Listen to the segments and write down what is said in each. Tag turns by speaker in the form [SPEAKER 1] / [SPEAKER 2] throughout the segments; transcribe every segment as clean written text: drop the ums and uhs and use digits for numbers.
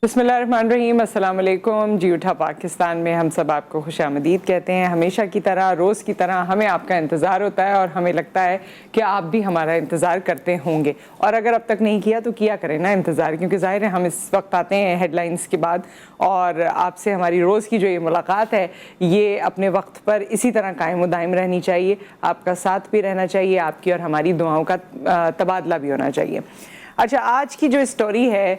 [SPEAKER 1] बिस्मिल्लाहिर्रहमानिर्रहीम, अस्सलाम वालेकुम। जी उठा पाकिस्तान में हम सब आपको खुश आमदीद कहते हैं। हमेशा की तरह, रोज़ की तरह हमें आपका इंतज़ार होता है और हमें लगता है कि आप भी हमारा इंतज़ार करते होंगे, और अगर अब तक नहीं किया तो किया करें ना इंतज़ार, क्योंकि ज़ाहिर है हम इस वक्त आते हैं हेडलाइंस के बाद, और आपसे हमारी रोज़ की जो ये मुलाकात है ये अपने वक्त पर इसी तरह कायम व दायम रहनी चाहिए। आपका साथ भी रहना चाहिए, आपकी और हमारी दुआओं का तबादला भी होना चाहिए। अच्छा, आज की जो स्टोरी है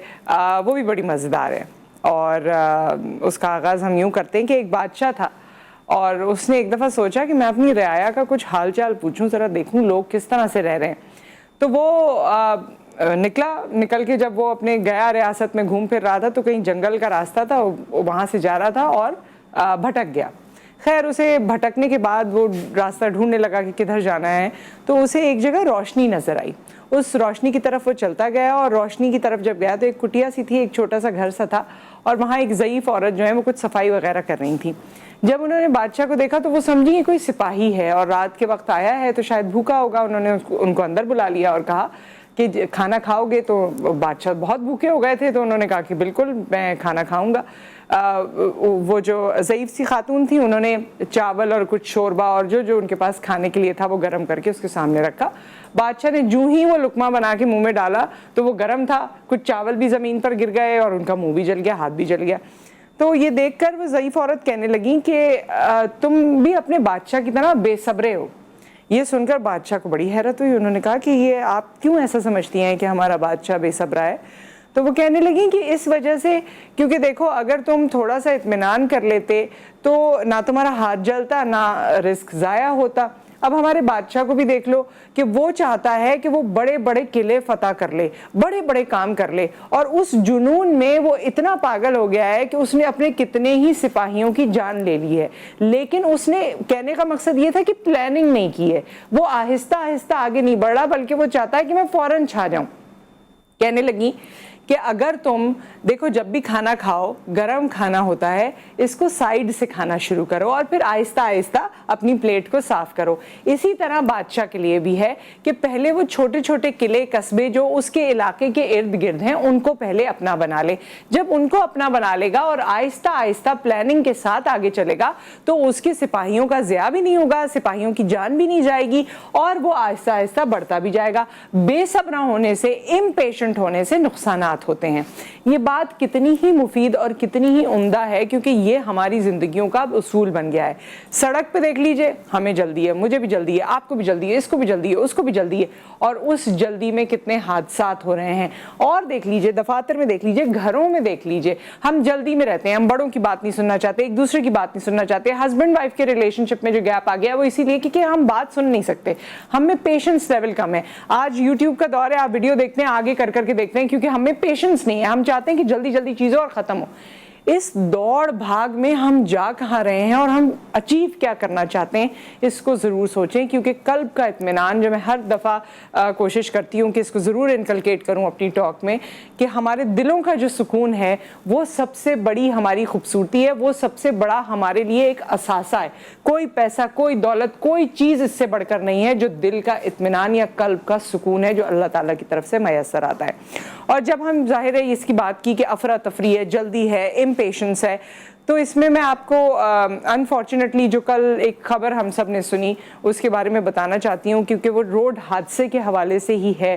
[SPEAKER 1] वो भी बड़ी मज़ेदार है, और उसका आगाज़ हम यूँ करते हैं कि एक बादशाह था और उसने एक दफ़ा सोचा कि मैं अपनी रियाया का कुछ हाल चाल पूछूं, ज़रा देखूं लोग किस तरह से रह रहे हैं। तो वो निकल के जब वो अपने गया रियासत में घूम फिर रहा था तो कहीं जंगल का रास्ता था, वहाँ से जा रहा था और भटक गया। खैर, उसे भटकने के बाद वो रास्ता ढूंढने लगा कि किधर जाना है, तो उसे एक जगह रोशनी नज़र आई। उस रोशनी की तरफ वो चलता गया, और रोशनी की तरफ जब गया तो एक कुटिया सी थी, एक छोटा सा घर सा था, और वहाँ एक ज़ईफ़ औरत जो है वो कुछ सफाई वगैरह कर रही थी। जब उन्होंने बादशाह को देखा तो वो समझी कि कोई सिपाही है और रात के वक्त आया है तो शायद भूखा होगा। उन्होंने उनको अंदर बुला लिया और कहा कि खाना खाओगे? तो बादशाह बहुत भूखे हो गए थे, तो उन्होंने कहा कि बिल्कुल मैं खाना खाऊंगा। वो जो ज़ईफ़ सी खातून थी, उन्होंने चावल और कुछ शोरबा और जो जो उनके पास खाने के लिए था वो गर्म करके उसके सामने रखा। बादशाह ने जूं ही वो लुकमा बना के मुंह में डाला तो वो गर्म था, कुछ चावल भी ज़मीन पर गिर गए और उनका मुंह भी जल गया, हाथ भी जल गया। तो ये देखकर वो ज़ईफ़ औरत कहने लगी कि तुम भी अपने बादशाह की तरह बेसब्रे हो। ये सुनकर बादशाह को बड़ी हैरत हुई। उन्होंने कहा कि ये आप क्यों ऐसा समझती हैं कि हमारा बादशाह बेसब्रा है? तो वो कहने लगी कि इस वजह से, क्योंकि देखो अगर तुम थोड़ा सा इत्मीनान कर लेते तो ना तुम्हारा हाथ जलता ना रिस्क ज़ाया होता। अब हमारे बादशाह को भी देख लो कि वो चाहता है कि वो बड़े बड़े किले फतह कर ले, बड़े बड़े काम कर ले, और उस जुनून में वो इतना पागल हो गया है कि उसने अपने कितने ही सिपाहियों की जान ले ली है। लेकिन उसने कहने का मकसद ये था कि प्लानिंग नहीं की है, वो आहिस्ता आहिस्ता आगे नहीं बढ़ रहा, बल्कि वो चाहता है कि मैं फौरन छा जाऊं। कहने लगी कि अगर तुम देखो जब भी खाना खाओ, गरम खाना होता है, इसको साइड से खाना शुरू करो और फिर आहिस्ता आहिस्ता अपनी प्लेट को साफ करो। इसी तरह बादशाह के लिए भी है कि पहले वो छोटे छोटे किले कस्बे जो उसके इलाके के इर्द गिर्द हैं उनको पहले अपना बना ले। जब उनको अपना बना लेगा और आहिस्ता आहिस्ता प्लानिंग के साथ आगे चलेगा तो उसके सिपाहियों का ज़िया भी नहीं होगा, सिपाहियों की जान भी नहीं जाएगी, और वो आहिस्ता आहिस्ता बढ़ता भी जाएगा। बेसब्रा होने से, इम्पेशेंट होने से नुकसान होते हैं। ये बात कितनी ही मुफीद और कितनी ही उम्दा है, क्योंकि ये हमारी जिंदगियों का उसूल बन गया है। सड़क पे देख लीजिए, हमें जल्दी है, मुझे भी जल्दी है, आपको भी जल्दी है, इसको भी जल्दी है, उसको भी जल्दी है, और उस जल्दी में कितने हादसात हो रहे हैं। और देख लीजिए, दफातर में देख लीजिए, घरों में देख लीजिए, हम जल्दी में रहते हैं, हम बड़ों की बात नहीं सुनना चाहते, एक दूसरे की बात नहीं सुनना चाहते। हस्बैंड वाइफ के रिलेशनशिप में जो गैप आ गया वो इसीलिए कि हम बात सुन नहीं सकते, हम में पेशेंस लेवल कम है। आज यूट्यूब का दौर है, आप वीडियो देखते हैं, आगे कर करके देखते हैं, क्योंकि हमें पेशेंस नहीं है, हम चाहते हैं कि जल्दी जल्दी चीजें और खत्म हो। इस दौड़ भाग में हम जा कहाँ रहे हैं और हम अचीव क्या करना चाहते हैं, इसको ज़रूर सोचें। क्योंकि कल्ब का इत्मीनान, जो मैं हर दफ़ा कोशिश करती हूँ कि इसको ज़रूर इनकलकेट करूँ अपनी टॉक में, कि हमारे दिलों का जो सुकून है वो सबसे बड़ी हमारी खूबसूरती है, वो सबसे बड़ा हमारे लिए एक असासा है। कोई पैसा, कोई दौलत, कोई चीज़ इससे बढ़कर नहीं है जो दिल का इत्मीनान या कल्ब का सुकून है जो अल्लाह ताला की तरफ से मैसर आता है। और जब हम ज़ाहिर है इसकी बात की कि अफरा तफरी है, जल्दी है, पेशेंस है, तो इसमें मैं आपको अनफॉर्चुनेटली जो कल एक खबर हम सब ने सुनी उसके बारे में बताना चाहती हूँ, क्योंकि वो रोड हादसे के हवाले से ही है।